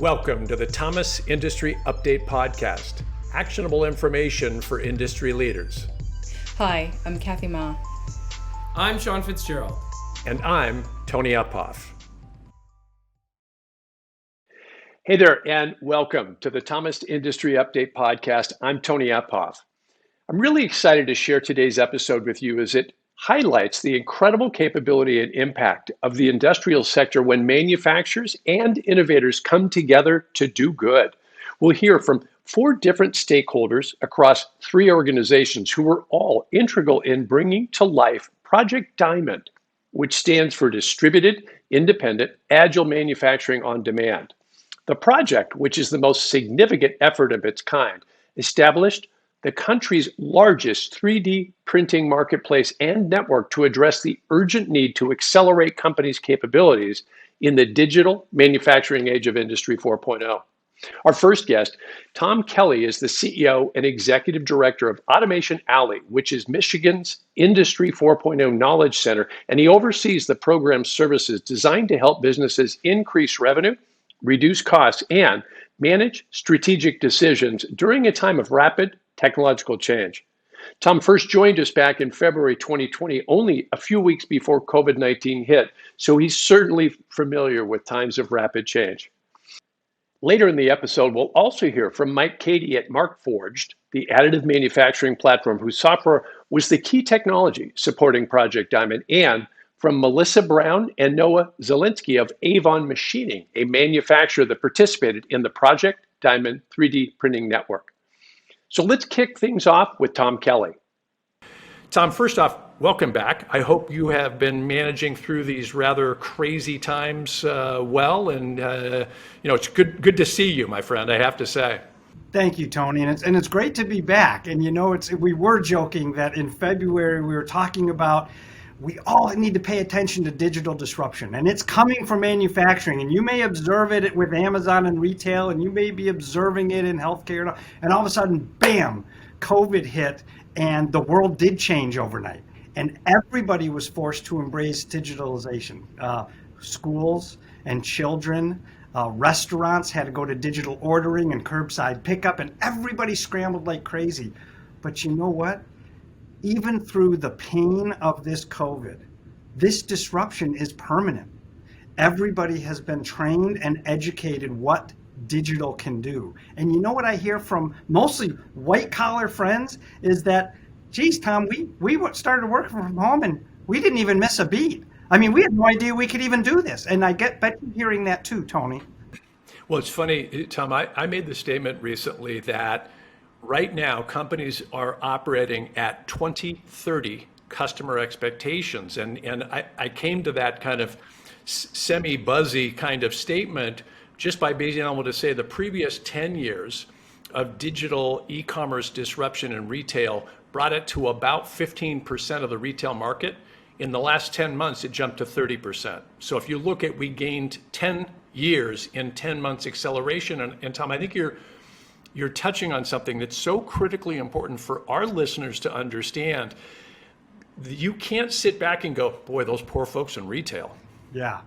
Welcome to the Thomas Industry Update Podcast, actionable information for industry leaders. Hi, I'm Kathy Ma. I'm Sean Fitzgerald. And I'm Tony Uphoff. Hey there, and welcome to the Thomas Industry Update Podcast. I'm Tony Uphoff. I'm really excited to share today's episode with you as it highlights the incredible capability and impact of the industrial sector when manufacturers and innovators come together to do good. We'll hear from 4 different stakeholders across 3 organizations who were all integral in bringing to life Project Diamond, which stands for Distributed, Independent, Agile Manufacturing on Demand. The project, which is the most significant effort of its kind, established the country's largest 3D printing marketplace and network to address the urgent need to accelerate companies' capabilities in the digital manufacturing age of Industry 4.0. Our first guest, Tom Kelly, is the CEO and Executive Director of Automation Alley, which is Michigan's Industry 4.0 Knowledge Center, and he oversees the program's services designed to help businesses increase revenue, reduce costs, and manage strategic decisions during a time of rapid technological change. Tom first joined us back in February 2020, only a few weeks before COVID-19 hit, so he's certainly familiar with times of rapid change. Later in the episode, we'll also hear from Mike Cady at Markforged, the additive manufacturing platform whose software was the key technology supporting Project Diamond, and from Melissa Brown and Noah Zielinski of Avon Machining, a manufacturer that participated in the Project Diamond 3D printing network. So let's kick things off with Tom Kelly. Tom, first off, welcome back. I hope you have been managing through these rather crazy times well, and it's good to see you, my friend, I have to say. Thank you, Tony, and it's great to be back. And we were joking that in February we were talking about we all need to pay attention to digital disruption, and it's coming from manufacturing. And you may observe it with Amazon and retail, and you may be observing it in healthcare, and all of a sudden, bam, COVID hit, and the world did change overnight. And everybody was forced to embrace digitalization. Schools and children, restaurants had to go to digital ordering and curbside pickup, and everybody scrambled like crazy. But you know what? Even through the pain of this COVID, this disruption is permanent. Everybody has been trained and educated what digital can do. And you know what I hear from mostly white collar friends is that, geez, Tom, we started working from home and we didn't even miss a beat. I mean, we had no idea we could even do this. And I bet you hearing that too, Tony. Well, it's funny, Tom, I made the statement recently that right now, companies are operating at 2030 customer expectations. And I came to that kind of semi-buzzy kind of statement just by being able to say the previous 10 years of digital e-commerce disruption in retail brought it to about 15% of the retail market. In the last 10 months, it jumped to 30%. So if you look at, we gained 10 years in 10 months acceleration. And Tom, I think you're touching on something that's so critically important for our listeners to understand. You can't sit back and go, boy, those poor folks in retail. Yeah.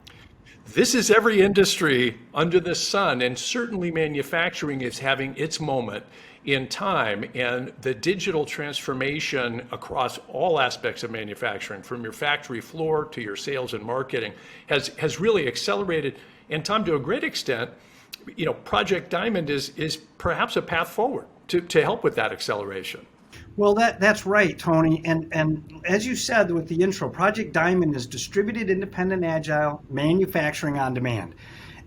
This is every industry under the sun, and certainly manufacturing is having its moment in time. And the digital transformation across all aspects of manufacturing, from your factory floor to your sales and marketing, has really accelerated. And Tom, to a great extent, Project Diamond is perhaps a path forward to help with that acceleration. Well, that's right, Tony. And as you said with the intro, Project Diamond is Distributed, Independent, Agile Manufacturing on Demand.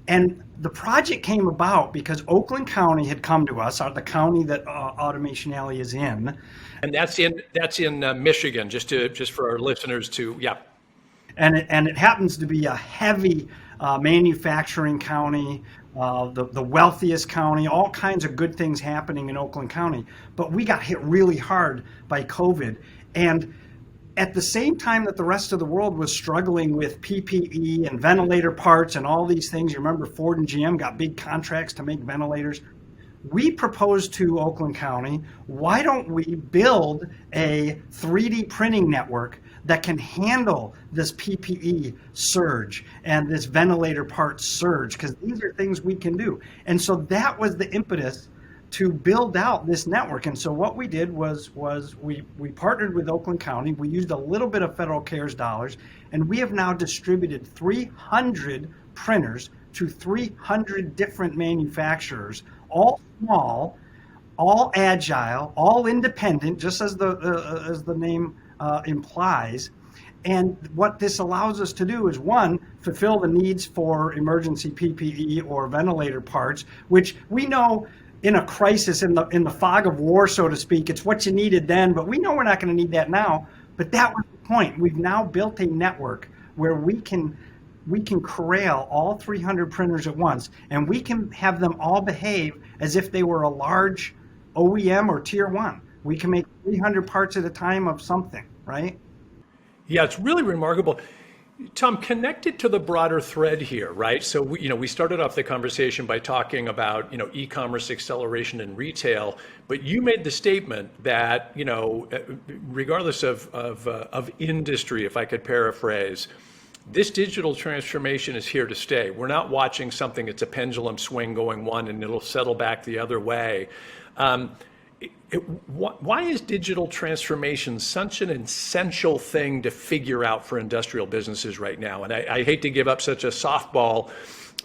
And the project came about because Oakland County had come to us, the county that Automation Alley is in. And that's in Michigan, just for our listeners to, yeah. And it happens to be a heavy manufacturing county. The wealthiest county, all kinds of good things happening in Oakland County. But we got hit really hard by COVID. And at the same time that the rest of the world was struggling with PPE and ventilator parts and all these things, you remember Ford and GM got big contracts to make ventilators. We proposed to Oakland County, why don't we build a 3D printing network that can handle this PPE surge and this ventilator parts surge, because these are things we can do. And so that was the impetus to build out this network. And so what we did was we partnered with Oakland County. We used a little bit of federal CARES dollars, and we have now distributed 300 printers to 300 different manufacturers, all small, all agile, all independent, just as the name implies. And what this allows us to do is, one, fulfill the needs for emergency PPE or ventilator parts, which we know in a crisis, in the fog of war, so to speak, it's what you needed then, but we know we're not going to need that now. But that was the point. We've now built a network where we can corral all 300 printers at once, and we can have them all behave as if they were a large OEM or tier one. We can make 300 parts at a time of something, right? Yeah, it's really remarkable. Tom, connected to the broader thread here, right? So we started off the conversation by talking about e-commerce acceleration in retail, but you made the statement that regardless of industry, if I could paraphrase, this digital transformation is here to stay. We're not watching something that's a pendulum swing going one and it'll settle back the other way. Why is digital transformation such an essential thing to figure out for industrial businesses right now? And I hate to give up such a softball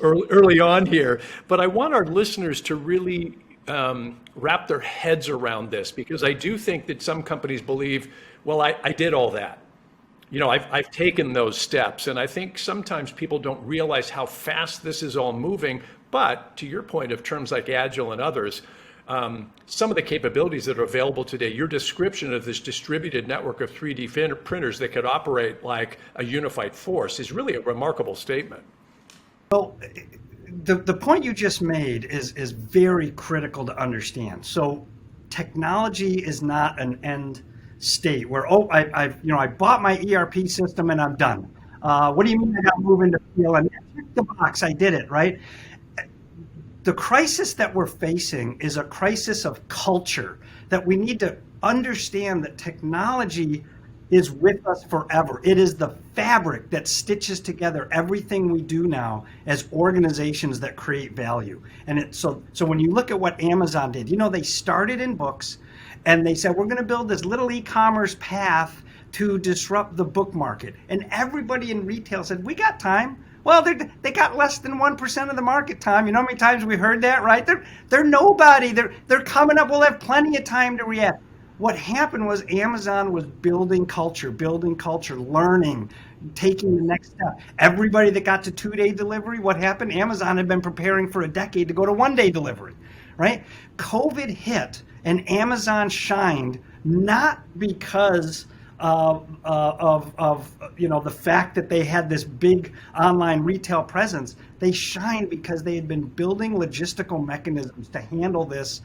early on here, but I want our listeners to really wrap their heads around this, because I do think that some companies believe, well, I did all that. I've taken those steps, and I think sometimes people don't realize how fast this is all moving. But to your point of terms like Agile and others, some of the capabilities that are available today, your description of this distributed network of 3D printers that could operate like a unified force is really a remarkable statement. Well, the point you just made is very critical to understand. So technology is not an end state where, I bought my ERP system and I'm done. What do you mean I got to move into PLM? Check the box, I did it, right? The crisis that we're facing is a crisis of culture, that we need to understand that technology is with us forever. It is the fabric that stitches together everything we do now as organizations that create value. And so when you look at what Amazon did, they started in books and they said, we're going to build this little e-commerce path to disrupt the book market. And everybody in retail said, we got time. Well, they got less than 1% of the market time. You know how many times we heard that, right? They're nobody. They're coming up. We'll have plenty of time to react. What happened was Amazon was building culture, learning, taking the next step. Everybody that got to 2-day delivery, what happened? Amazon had been preparing for a decade to go to 1-day delivery, right? COVID hit and Amazon shined, not because of the fact that they had this big online retail presence. They shined because they had been building logistical mechanisms to handle this.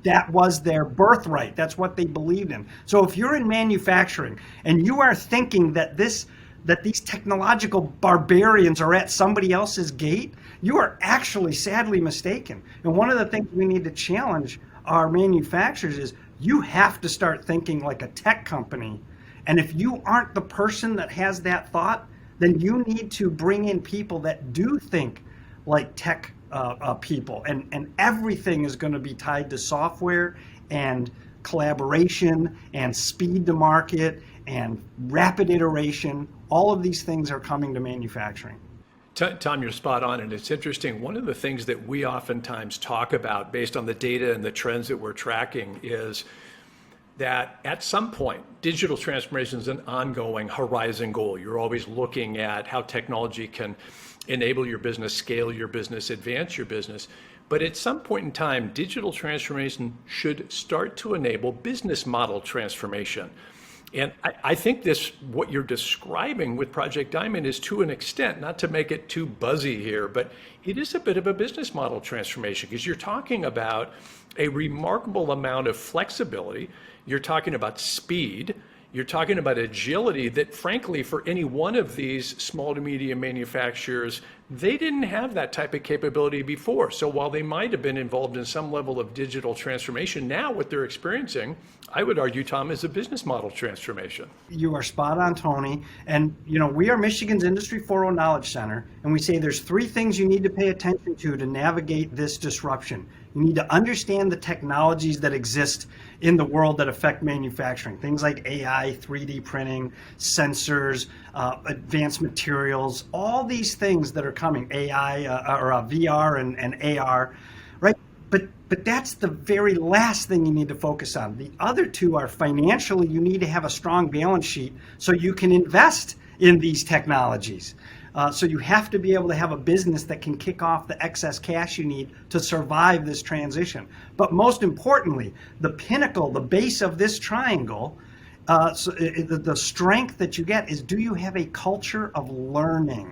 That was their birthright. That's what they believed in. So if you're in manufacturing and you are thinking that these technological barbarians are at somebody else's gate, you are actually sadly mistaken. And one of the things we need to challenge our manufacturers is, you have to start thinking like a tech company. And if you aren't the person that has that thought, then you need to bring in people that do think like tech people. And everything is going to be tied to software and collaboration and speed to market and rapid iteration. All of these things are coming to manufacturing. Tom, you're spot on, and it's interesting. One of the things that we oftentimes talk about based on the data and the trends that we're tracking is that at some point, digital transformation is an ongoing horizon goal. You're always looking at how technology can enable your business, scale your business, advance your business. But at some point in time, digital transformation should start to enable business model transformation. And I think what you're describing with Project Diamond is, to an extent, not to make it too buzzy here, but it is a bit of a business model transformation, because you're talking about a remarkable amount of flexibility. You're talking about speed. You're talking about agility that, frankly, for any one of these small to medium manufacturers, they didn't have that type of capability before. So while they might have been involved in some level of digital transformation, now what they're experiencing, I would argue, Tom, is a business model transformation. You are spot on, Tony. And we are Michigan's Industry 4.0 Knowledge Center, and we say there's three things you need to pay attention to navigate this disruption. You need to understand the technologies that exist in the world that affect manufacturing. Things like AI, 3D printing, sensors, advanced materials, all these things that are coming, AI or VR and AR, right? But that's the very last thing you need to focus on. The other two are financially, you need to have a strong balance sheet so you can invest in these technologies. So you have to be able to have a business that can kick off the excess cash you need to survive this transition. But most importantly, the pinnacle, the base of this triangle, the strength that you get is, do you have a culture of learning?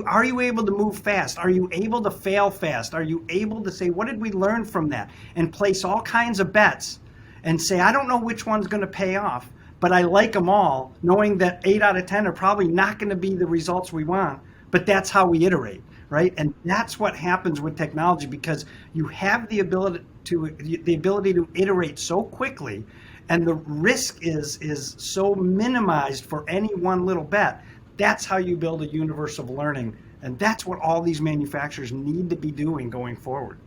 Are you able to move fast? Are you able to fail fast? Are you able to say, what did we learn from that? And place all kinds of bets and say, I don't know which one's going to pay off, but I like them all, knowing that 8 out of 10 are probably not going to be the results we want, but that's how we iterate, right? And that's what happens with technology, because you have the ability to iterate so quickly, and the risk is so minimized for any one little bet. That's how you build a universe of learning, and that's what all these manufacturers need to be doing going forward.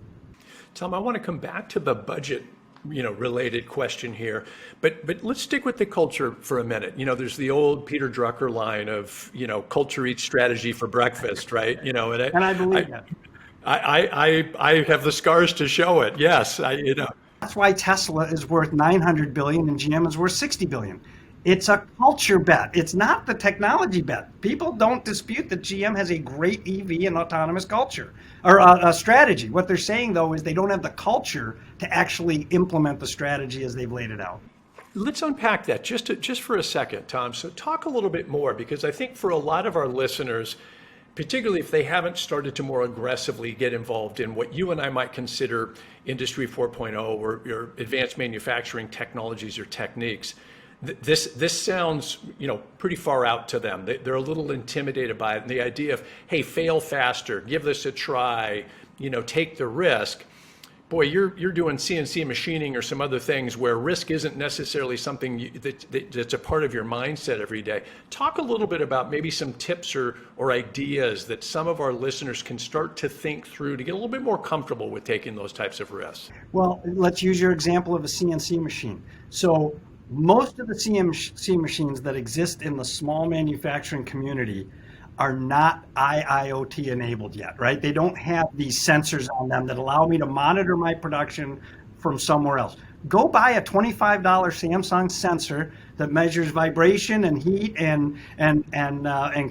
Tom, I want to come back to the budget related question here, but let's stick with the culture for a minute. There's the old Peter Drucker line of, culture eats strategy for breakfast, right? And I believe that. I have the scars to show it. Yes, That's why Tesla is worth $900 billion and GM is worth $60 billion. It's a culture bet. It's not the technology bet. People don't dispute that GM has a great EV and autonomous culture or a strategy. What they're saying, though, is they don't have the culture to actually implement the strategy as they've laid it out. Let's unpack that just for a second, Tom. So talk a little bit more, because I think for a lot of our listeners, particularly if they haven't started to more aggressively get involved in what you and I might consider Industry 4.0 or advanced manufacturing technologies or techniques, this sounds, pretty far out to them. They're a little intimidated by it. And the idea of, hey, fail faster, give this a try, take the risk. Boy, you're doing CNC machining or some other things where risk isn't necessarily something that's a part of your mindset every day. Talk a little bit about maybe some tips or ideas that some of our listeners can start to think through to get a little bit more comfortable with taking those types of risks. Well, let's use your example of a CNC machine. So most of the CNC machines that exist in the small manufacturing community are not IIoT enabled yet, right? They don't have these sensors on them that allow me to monitor my production from somewhere else. Go buy a $25 Samsung sensor that measures vibration and heat and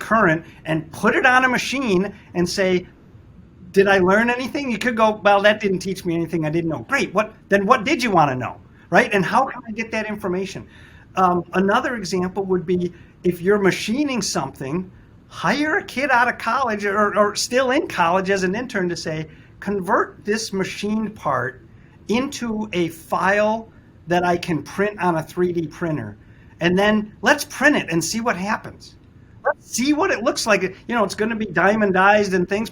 current, and put it on a machine and say, did I learn anything? You could go, well, that didn't teach me anything I didn't know. Great, what did you want to know? Right? And how can I get that information? Another example would be, if you're machining something, hire a kid out of college or still in college as an intern to say, convert this machined part into a file that I can print on a 3D printer. And then let's print it and see what happens. Let's see what it looks like. It's going to be diamondized and things,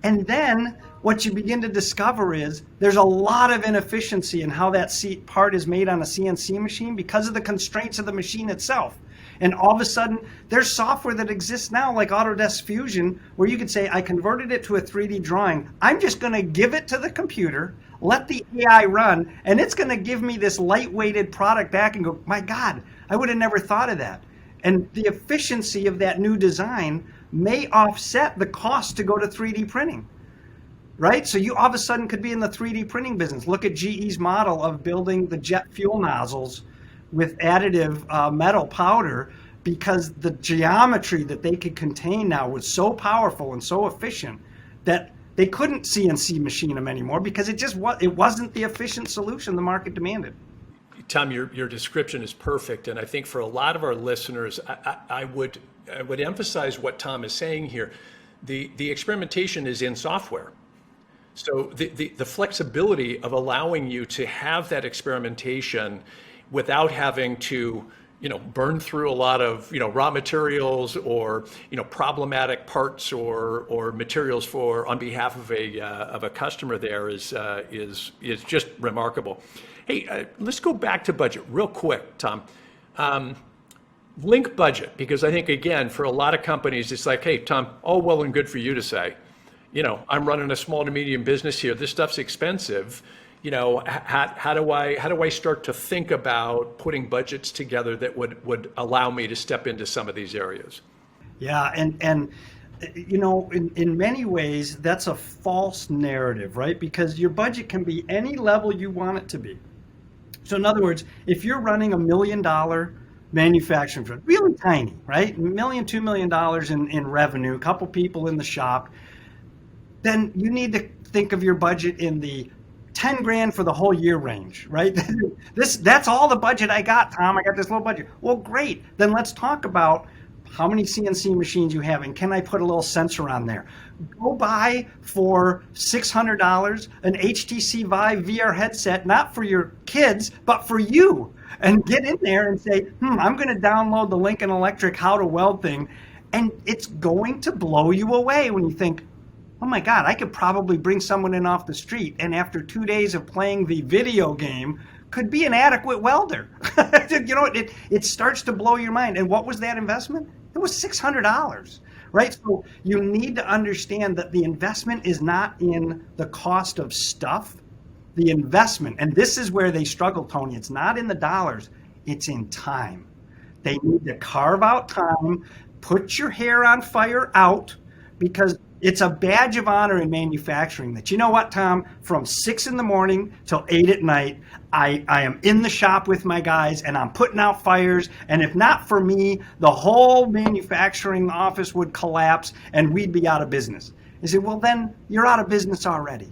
and then what you begin to discover is there's a lot of inefficiency in how that part is made on a CNC machine because of the constraints of the machine itself. And all of a sudden, there's software that exists now, like Autodesk Fusion, where you could say, I converted it to a 3D drawing. I'm just going to give it to the computer, let the AI run, and it's going to give me this lightweighted product back and go, my God, I would have never thought of that. And the efficiency of that new design may offset the cost to go to 3D printing, right? So you all of a sudden could be in the 3D printing business. Look at GE's model of building the jet fuel nozzles with additive metal powder, because the geometry that they could contain now was so powerful and so efficient that they couldn't CNC machine them anymore, because it wasn't the efficient solution the market demanded. Tom, your description is perfect, and I think for a lot of our listeners, I would emphasize what Tom is saying here. The experimentation is in software. So the flexibility of allowing you to have that experimentation without having to burn through a lot of, raw materials or, problematic parts or materials for on behalf of a customer there is just remarkable. Hey, let's go back to budget real quick, Tom. Link budget, because I think, again, for a lot of companies, it's like, hey, Tom, all well and good for you to say, I'm running a small to medium business here. This stuff's expensive. How do I start to think about putting budgets together that would allow me to step into some of these areas? Yeah, and in many ways, that's a false narrative, right? Because your budget can be any level you want it to be. So in other words, if you're running $1 million manufacturing firm, really tiny, right? $1 million, $2 million in revenue, a couple people in the shop, then you need to think of your budget in the 10 grand for the whole year range, right? That's all the budget I got, Tom. I got this little budget. Well, great. Then let's talk about how many CNC machines you have, and can I put a little sensor on there? Go buy for $600 an HTC Vive VR headset, not for your kids, but for you. And get in there and say, I'm going to download the Lincoln Electric How to Weld thing. And it's going to blow you away when you think, oh my God, I could probably bring someone in off the street, and after 2 days of playing the video game, could be an adequate welder. It starts to blow your mind. And what was that investment? It was $600, right? So you need to understand that the investment is not in the cost of stuff. The investment, and this is where they struggle, Tony, it's not in the dollars, it's in time. They need to carve out time, put your hair on fire out, because it's a badge of honor in manufacturing that, you know what, Tom, from 6 in the morning till 8 at night, I am in the shop with my guys and I'm putting out fires. And if not for me, the whole manufacturing office would collapse and we'd be out of business. I said, well, then you're out of business already.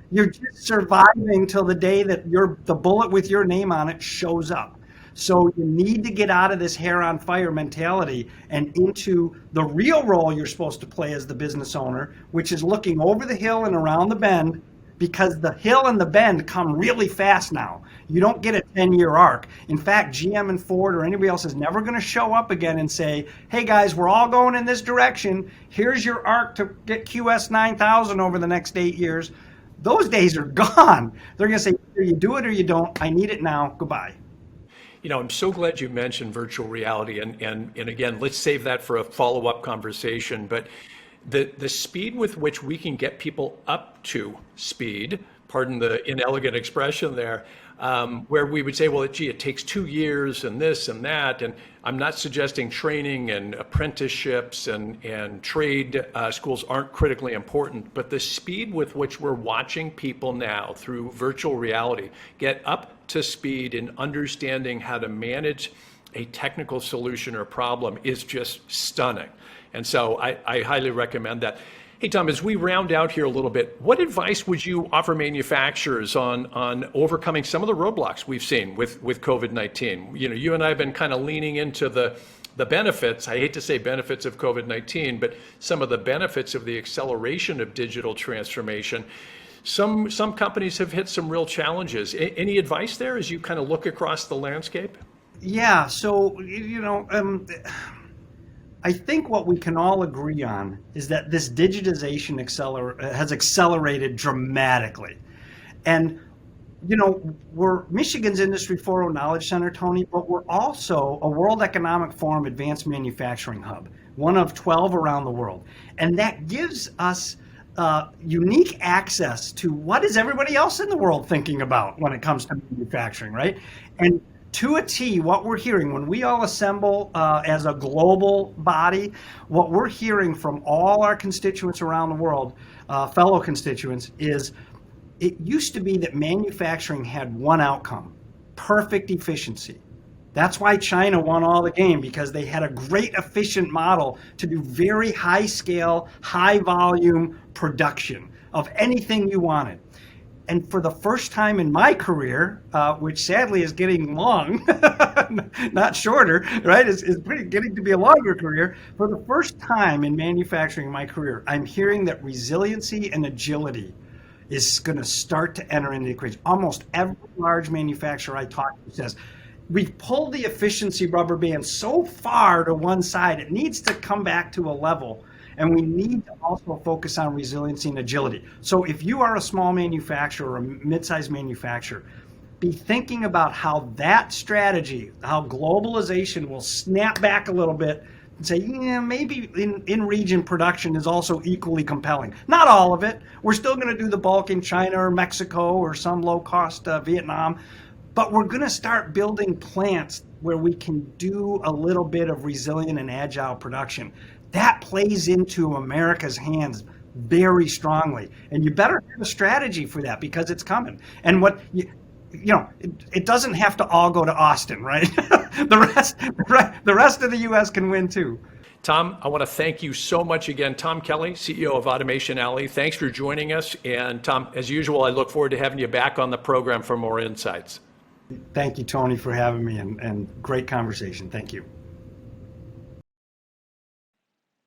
You're just surviving till the day that the bullet with your name on it shows up. So you need to get out of this hair on fire mentality and into the real role you're supposed to play as the business owner, which is looking over the hill and around the bend, because the hill and the bend come really fast now. You don't get a 10-year arc. In fact, GM and Ford or anybody else is never going to show up again and say, hey guys, we're all going in this direction. Here's your arc to get QS 9000 over the next 8 years. Those days are gone. They're going to say, either you do it or you don't. I need it now. Goodbye. I'm so glad you mentioned virtual reality, and again, let's save that for a follow-up conversation. But the speed with which we can get people up to speed, pardon the inelegant expression there, where we would say, well, gee, it takes 2 years and this and that. And I'm not suggesting training and apprenticeships and trade schools aren't critically important, but the speed with which we're watching people now through virtual reality get up to speed in understanding how to manage a technical solution or problem is just stunning. And so I highly recommend that. Hey, Tom, as we round out here a little bit, what advice would you offer manufacturers on overcoming some of the roadblocks we've seen with COVID-19? You and I have been kind of leaning into the benefits, I hate to say benefits of COVID-19, but some of the benefits of the acceleration of digital transformation. Some companies have hit some real challenges. Any advice there as you kind of look across the landscape? Yeah, so, I think what we can all agree on is that this digitization has accelerated dramatically. And, we're Michigan's Industry 4.0 Knowledge Center, Tony, but we're also a World Economic Forum Advanced Manufacturing Hub, one of 12 around the world. And that gives us unique access to what is everybody else in the world thinking about when it comes to manufacturing, right? And to a T, what we're hearing when we all assemble as a global body, what we're hearing from all our constituents around the world, fellow constituents, is it used to be that manufacturing had one outcome: perfect efficiency. That's why China won all the game, because they had a great efficient model to do very high scale, high volume production of anything you wanted. And for the first time in my career, which sadly is getting long, not shorter, right? It's getting to be a longer career. For the first time in manufacturing in my career, I'm hearing that resiliency and agility is going to start to enter into the equation. Almost every large manufacturer I talk to says, we've pulled the efficiency rubber band so far to one side, it needs to come back to a level. And we need to also focus on resiliency and agility. So if you are a small manufacturer or a mid-sized manufacturer, be thinking about how that strategy, how globalization will snap back a little bit and say, yeah, maybe in-region production is also equally compelling. Not all of it. We're still going to do the bulk in China or Mexico or some low-cost Vietnam. But we're going to start building plants where we can do a little bit of resilient and agile production. That plays into America's hands very strongly. And you better have a strategy for that because it's coming. And it doesn't have to all go to Austin, right? the rest of the U.S. can win too. Tom, I want to thank you so much again. Tom Kelly, CEO of Automation Alley. Thanks for joining us. And Tom, as usual, I look forward to having you back on the program for more insights. Thank you, Tony, for having me, and great conversation. Thank you.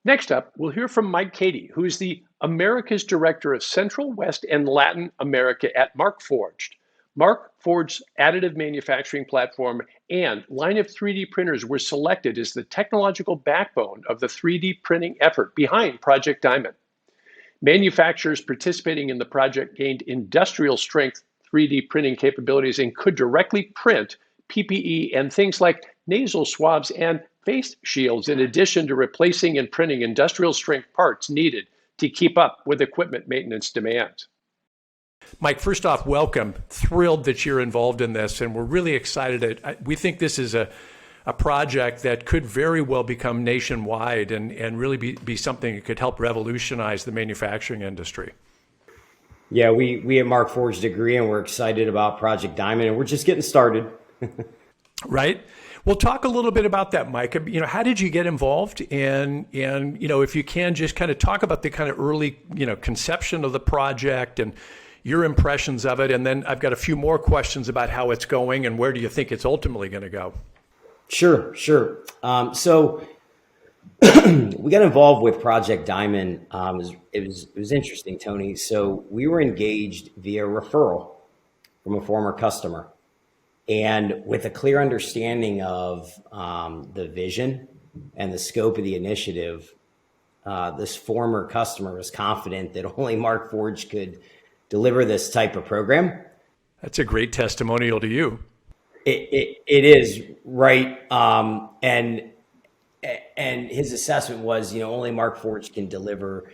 Next up, we'll hear from Mike Cady, who is the America's Director of Central, West, and Latin America at Markforged. Markforged's additive manufacturing platform and line of 3D printers were selected as the technological backbone of the 3D printing effort behind Project Diamond. Manufacturers participating in the project gained industrial strength 3D printing capabilities and could directly print PPE and things like nasal swabs and face shields, in addition to replacing and printing industrial strength parts needed to keep up with equipment maintenance demands. Mike, first off, welcome. Thrilled that you're involved in this, and we're really excited. We think this is a project that could very well become nationwide and really be something that could help revolutionize the manufacturing industry. Yeah, we at Markforged agree, and we're excited about Project Diamond, and we're just getting started. Right. Well, talk a little bit about that, Mike. How did you get involved? And if you can, just kind of talk about the kind of early, conception of the project and your impressions of it. And then I've got a few more questions about how it's going and where do you think it's ultimately going to go? Sure. So we got involved with Project Diamond. It was interesting, Tony. So we were engaged via referral from a former customer. And with a clear understanding of the vision and the scope of the initiative, this former customer was confident that only Markforged could deliver this type of program. That's a great testimonial to you. It is, right. And his assessment was, only Markforged can deliver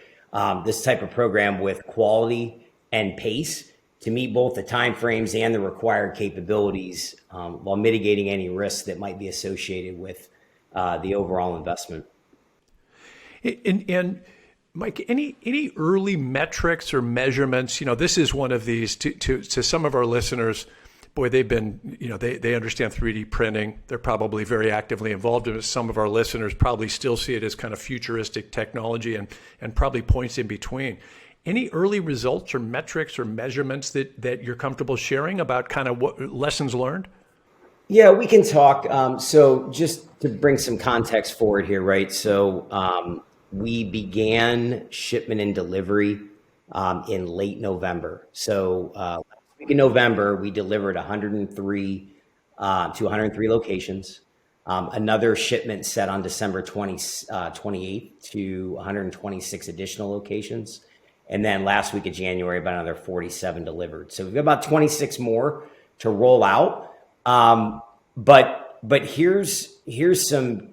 this type of program with quality and pace to meet both the timeframes and the required capabilities while mitigating any risks that might be associated with the overall investment. And Mike, any early metrics or measurements? This is one of these to some of our listeners. Boy, they've been, they understand 3D printing. They're probably very actively involved in it. Some of our listeners probably still see it as kind of futuristic technology and probably points in between. Any early results or metrics or measurements that you're comfortable sharing about kind of what lessons learned? Yeah, we can talk. So just to bring some context forward here, right? So we began shipment and delivery in late November. So last week in November, we delivered 103 to 103 locations. Another shipment set on December 28th to 126 additional locations. And then last week of January, about another 47 delivered. So we've got about 26 more to roll out. But here's some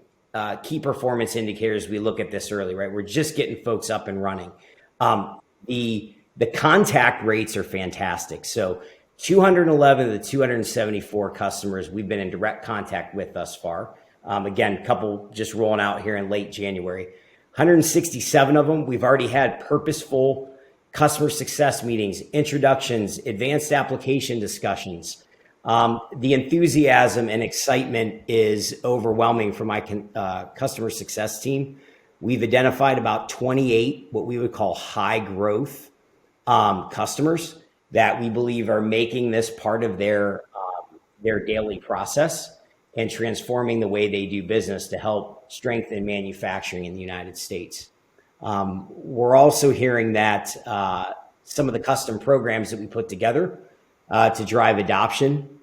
key performance indicators. We look at this early, right? We're just getting folks up and running. The contact rates are fantastic. So 211 of the 274 customers we've been in direct contact with thus far. Again, a couple just rolling out here in late January. 167 of them, we've already had purposeful customer success meetings, introductions, advanced application discussions. The enthusiasm and excitement is overwhelming for my customer success team. We've identified about 28 what we would call high growth customers that we believe are making this part of their daily process and transforming the way they do business to help strengthen manufacturing in the United States. We're also hearing that some of the custom programs that we put together to drive adoption,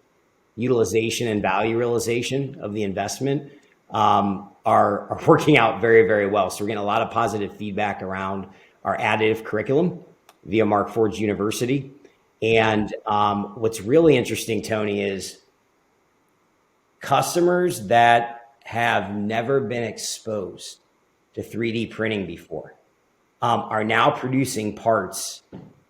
utilization and value realization of the investment are working out very, very well. So we're getting a lot of positive feedback around our additive curriculum via Markforged University. And what's really interesting, Tony, is customers that have never been exposed to 3D printing before are now producing parts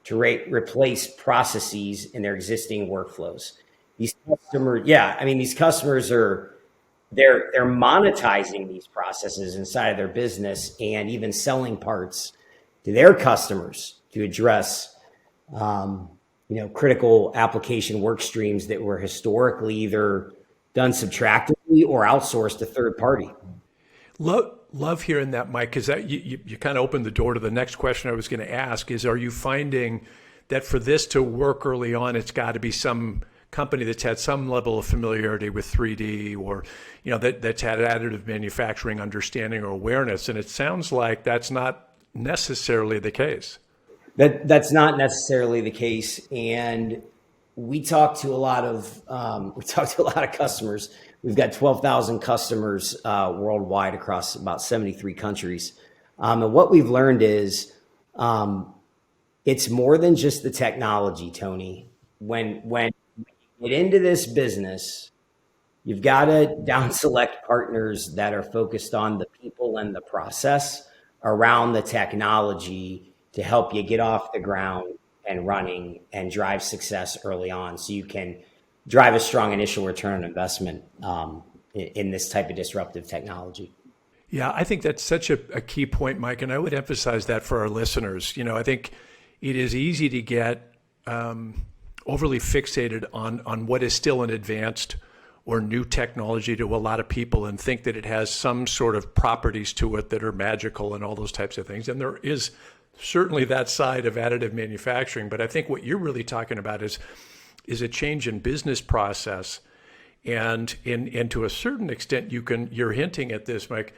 to replace processes in their existing workflows. These customers, these customers they're monetizing these processes inside of their business and even selling parts to their customers to address critical application work streams that were historically either done subtractively or outsourced to third party. Love hearing that, Mike, because you kind of opened the door to the next question I was going to ask is, are you finding that for this to work early on, it's got to be some company that's had some level of familiarity with 3D or, that's had additive manufacturing understanding or awareness? And it sounds like that's not necessarily the case. That's not necessarily the case. And we talk to a lot of customers. We've got 12,000 customers worldwide across about 73 countries. And what we've learned is it's more than just the technology, Tony. When you get into this business, you've got to down select partners that are focused on the people and the process around the technology to help you get off the ground and running and drive success early on so you can drive a strong initial return on investment in this type of disruptive technology. Yeah, I think that's such a key point, Mike, and I would emphasize that for our listeners. I think it is easy to get overly fixated on what is still an advanced or new technology to a lot of people and think that it has some sort of properties to it that are magical and all those types of things. And there is certainly that side of additive manufacturing, but I think what you're really talking about is a change in business process. And to a certain extent, you're hinting at this, Mike.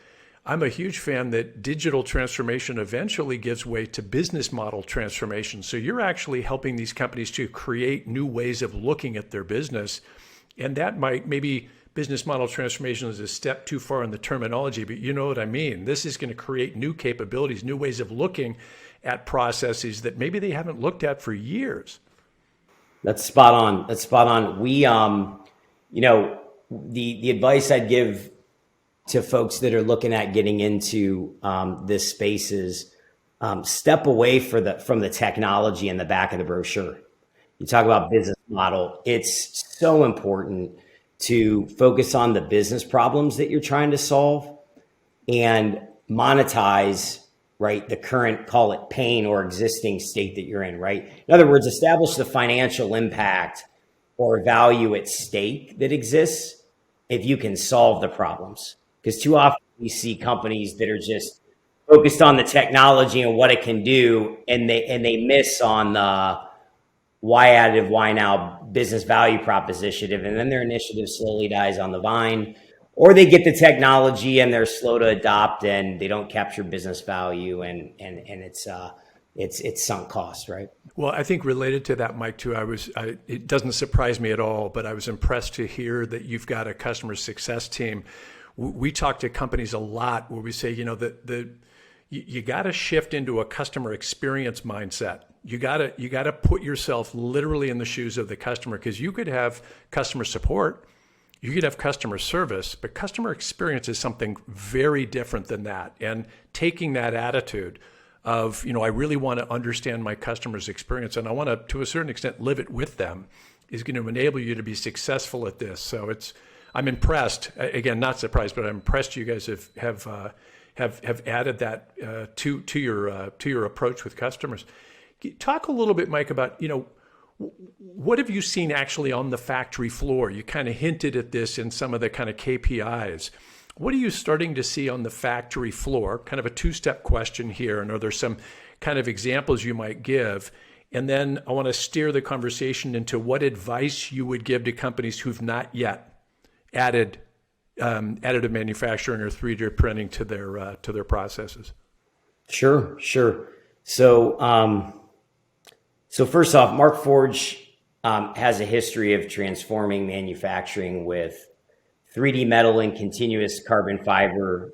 I'm a huge fan that digital transformation eventually gives way to business model transformation. So you're actually helping these companies to create new ways of looking at their business. And that maybe business model transformation is a step too far in the terminology, but you know what I mean. This is going to create new capabilities, new ways of looking at processes that maybe they haven't looked at for years. That's spot on. We, the advice I'd give to folks that are looking at getting into this space is step away from the technology in the back of the brochure. You talk about business model. It's so important to focus on the business problems that you're trying to solve and monetize, right, the current, call it pain or existing state that you're in, right? In other words, establish the financial impact or value at stake that exists if you can solve the problems. Because too often we see companies that are just focused on the technology and what it can do, and they miss on the why additive, why now business value proposition, and then their initiative slowly dies on the vine, or they get the technology and they're slow to adopt and they don't capture business value, and it's sunk cost, right? Well, I think related to that, Mike, too, it doesn't surprise me at all, but I was impressed to hear that you've got a customer success team. We talk to companies a lot where we say, you got to shift into a customer experience mindset. You got to put yourself literally in the shoes of the customer, because you could have customer support, you could have customer service, but customer experience is something very different than that. And taking that attitude of, I really want to understand my customer's experience and I want to a certain extent, live it with them, is going to enable you to be successful at this. So I'm impressed. Again, not surprised, but I'm impressed you guys have added that to your approach with customers. Talk a little bit, Mike, about what have you seen actually on the factory floor? You kind of hinted at this in some of the kind of KPIs. What are you starting to see on the factory floor? Kind of a two-step question here, and are there some kind of examples you might give? And then I want to steer the conversation into what advice you would give to companies who've not yet added additive manufacturing or 3D printing to their processes. Sure. So first off, Markforged has a history of transforming manufacturing with 3D metal and continuous carbon fiber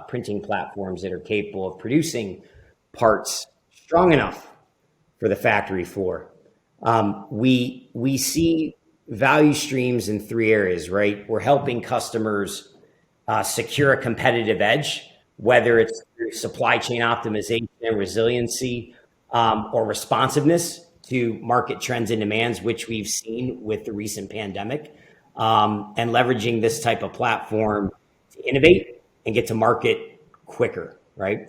printing platforms that are capable of producing parts strong enough for the factory floor. We see value streams in three areas, right? We're helping customers secure a competitive edge, whether it's through supply chain optimization and resiliency, or responsiveness to market trends and demands, which we've seen with the recent pandemic, and leveraging this type of platform to innovate and get to market quicker, right?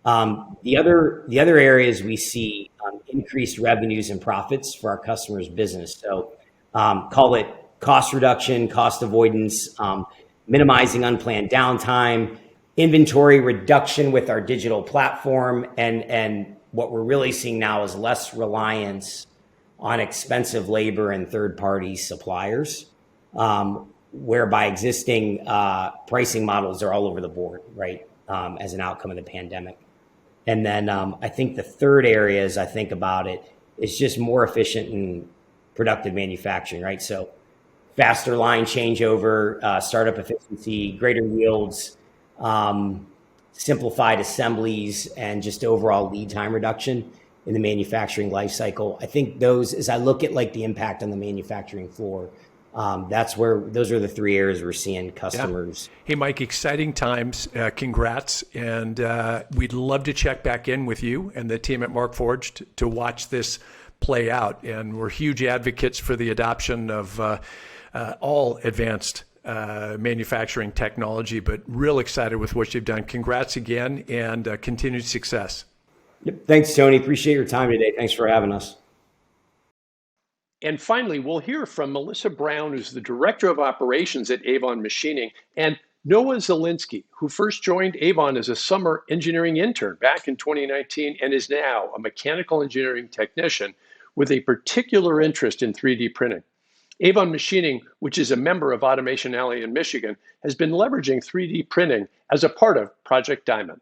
The other areas we see increased revenues and profits for our customers' business. So call it cost reduction, cost avoidance, minimizing unplanned downtime, inventory reduction with our digital platform, and what we're really seeing now is less reliance on expensive labor and third-party suppliers, whereby existing pricing models are all over the board, right, as an outcome of the pandemic. And then I think the third area, as I think about it, is just more efficient and productive manufacturing, right? So faster line changeover, startup efficiency, greater yields, simplified assemblies, and just overall lead time reduction in the manufacturing life cycle. I think those, as I look at like the impact on the manufacturing floor, those are the three areas we're seeing customers. Yeah. Hey, Mike, exciting times. Congrats. And we'd love to check back in with you and the team at Markforged to watch this play out. And we're huge advocates for the adoption of all advanced manufacturing technology, but real excited with what you've done. Congrats again, and continued success. Yep. Thanks, Tony. Appreciate your time today. Thanks for having us. And finally, we'll hear from Melissa Brown, who's the Director of Operations at Avon Machining, and Noah Zielinski, who first joined Avon as a summer engineering intern back in 2019 and is now a mechanical engineering technician with a particular interest in 3D printing. Avon Machining, which is a member of Automation Alley in Michigan, has been leveraging 3D printing as a part of Project Diamond.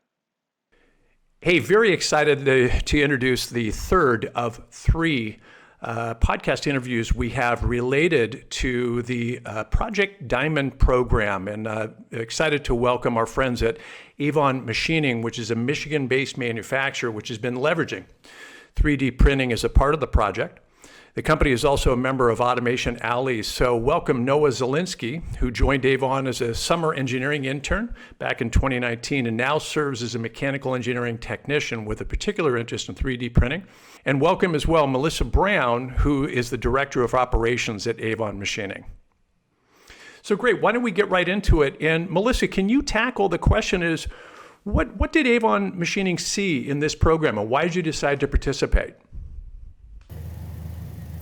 Hey, very excited to introduce the third of three podcast interviews we have related to the Project Diamond program, and excited to welcome our friends at Avon Machining, which is a Michigan-based manufacturer which has been leveraging 3D printing as a part of the project. The company is also a member of Automation Alley. So welcome Noah Zielinski, who joined Avon as a summer engineering intern back in 2019 and now serves as a mechanical engineering technician with a particular interest in 3D printing. And welcome as well Melissa Brown, who is the Director of Operations at Avon Machining. So great, why don't we get right into it? And Melissa, can you tackle the question is, what did Avon Machining see in this program, and why did you decide to participate?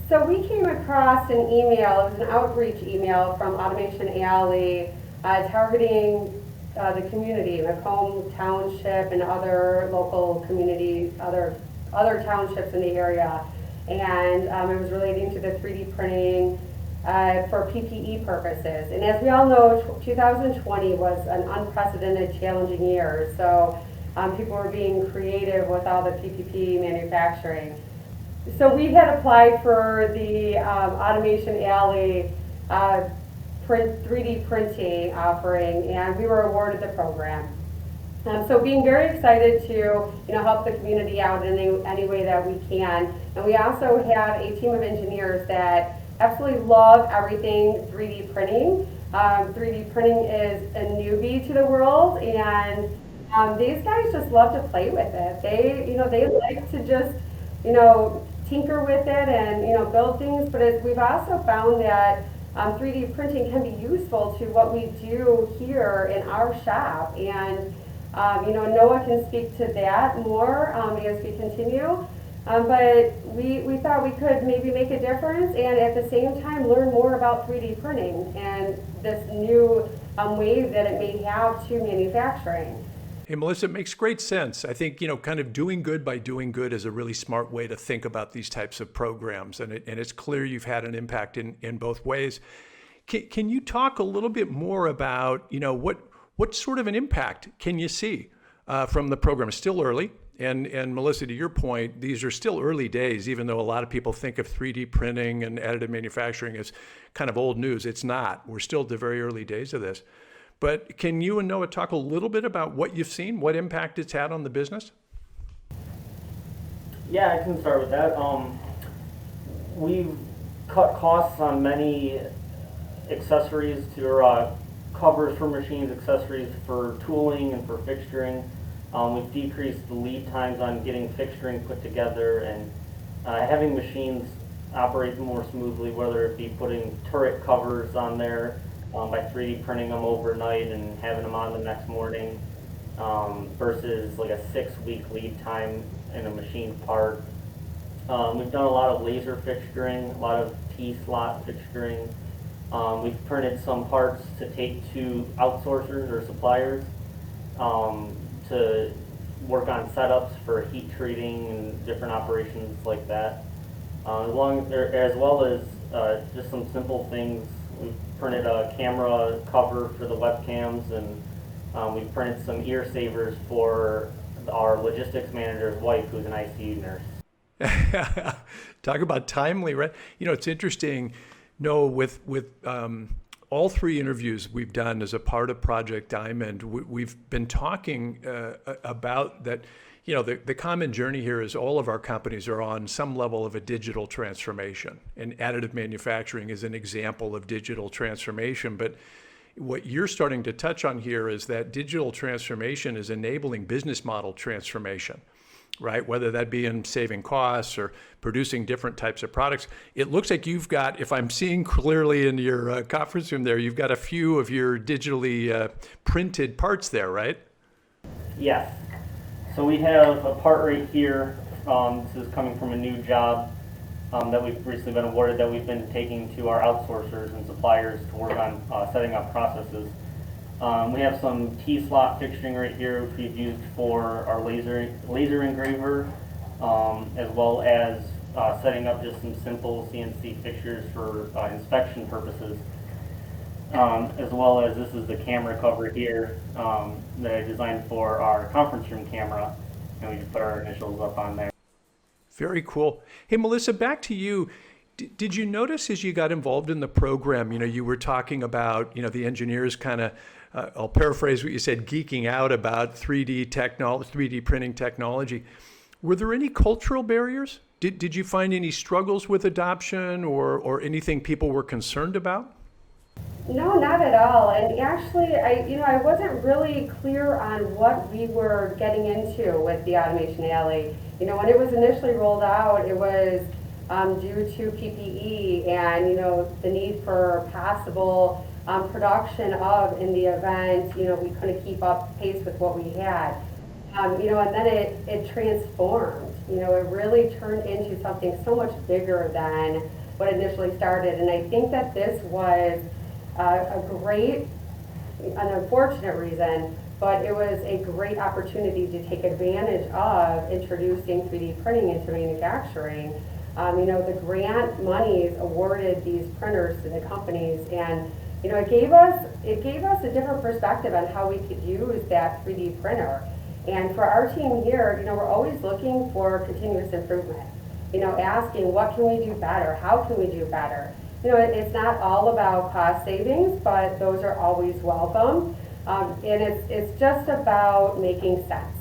So we came across an email, it was an outreach email from Automation Alley targeting the community, Macomb Township and other local communities, other townships in the area. And it was relating to the 3D printing for PPE purposes. And as we all know, 2020 was an unprecedented, challenging year. So people were being creative with all the PPE manufacturing. So we had applied for the Automation Alley 3D printing offering, and we were awarded the program. So being very excited to help the community out in any way that we can. And we also have a team of engineers that absolutely love everything 3D printing. 3D printing is a newbie to the world, and these guys just love to play with it. They like to just tinker with it and build things, but we've also found that 3D printing can be useful to what we do here in our shop, and Noah can speak to that more as we continue, but we thought we could maybe make a difference and at the same time learn more about 3D printing and this new wave that it may have to manufacturing. Hey, Melissa, it makes great sense. I think, kind of doing good by doing good is a really smart way to think about these types of programs. And it's clear you've had an impact in both ways. Can you talk a little bit more about, what sort of an impact can you see from the program? It's still early, And Melissa, to your point, these are still early days, even though a lot of people think of 3D printing and additive manufacturing as kind of old news. It's not. We're still at the very early days of this. But can you and Noah talk a little bit about what you've seen, what impact it's had on the business? Yeah, I can start with that. We've cut costs on many accessories covers for machines, accessories for tooling and for fixturing. We've decreased the lead times on getting fixturing put together and having machines operate more smoothly, whether it be putting turret covers on there by 3D printing them overnight and having them on the next morning versus like a 6-week lead time in a machine part. We've done a lot of laser fixturing, a lot of T-slot fixturing. We've printed some parts to take to outsourcers or suppliers to work on setups for heat treating and different operations like that. As well as just some simple things. We've printed a camera cover for the webcams, and we've printed some ear savers for our logistics manager's wife, who's an ICU nurse. Talk about timely, right? It's interesting. No, with all 3 interviews we've done as a part of Project Diamond, we've been talking about that. The common journey here is all of our companies are on some level of a digital transformation, and additive manufacturing is an example of digital transformation. But what you're starting to touch on here is that digital transformation is enabling business model transformation, right? Whether that be in saving costs or producing different types of products. It looks like you've got, if I'm seeing clearly in your conference room there, you've got a few of your digitally printed parts there, right? Yes. So we have a part right here. This is coming from a new job that we've recently been awarded that we've been taking to our outsourcers and suppliers to work on setting up processes. We have some T-slot fixturing right here, which we've used for our laser engraver, as well as setting up just some simple CNC fixtures for inspection purposes. As well as this is the camera cover here that I designed for our conference room camera, and we just put our initials up on there. Very cool. Hey, Melissa, back to you. Did you notice as you got involved in the program, you were talking about, the engineers kind of, I'll paraphrase what you said, geeking out about 3D printing technology. Were there any cultural barriers? Did you find any struggles with adoption or anything people were concerned about? No, not at all. And actually, I wasn't really clear on what we were getting into with the Automation Alley. When it was initially rolled out, it was due to PPE and, the need for possible production of in the event, we couldn't keep up pace with what we had. And then it transformed. It really turned into something so much bigger than what initially started. And I think that this was an unfortunate reason, but it was a great opportunity to take advantage of introducing 3D printing into manufacturing. The grant monies awarded these printers to the companies, and it gave us a different perspective on how we could use that 3D printer. And for our team here, we're always looking for continuous improvement. Asking what can we do better? How can we do better? It's not all about cost savings, but those are always welcome. And it's just about making sense.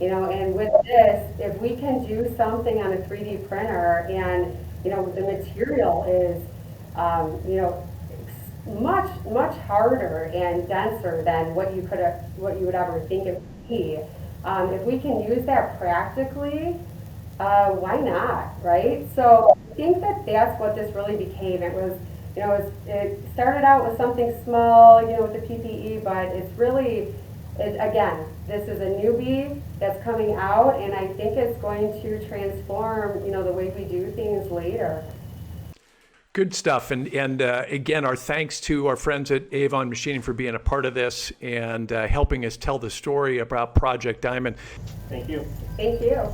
And with this, if we can do something on a 3D printer and, the material is, much harder and denser than what you would ever think it would be. If we can use that practically, why not, right? So I think that that's what this really became. It was, it started out with something small, with the PPE, but it's really, again, this is a newbie that's coming out, and I think it's going to transform, the way we do things later. Good stuff. And again, our thanks to our friends at Avon Machining for being a part of this and helping us tell the story about Project Diamond. Thank you. Thank you.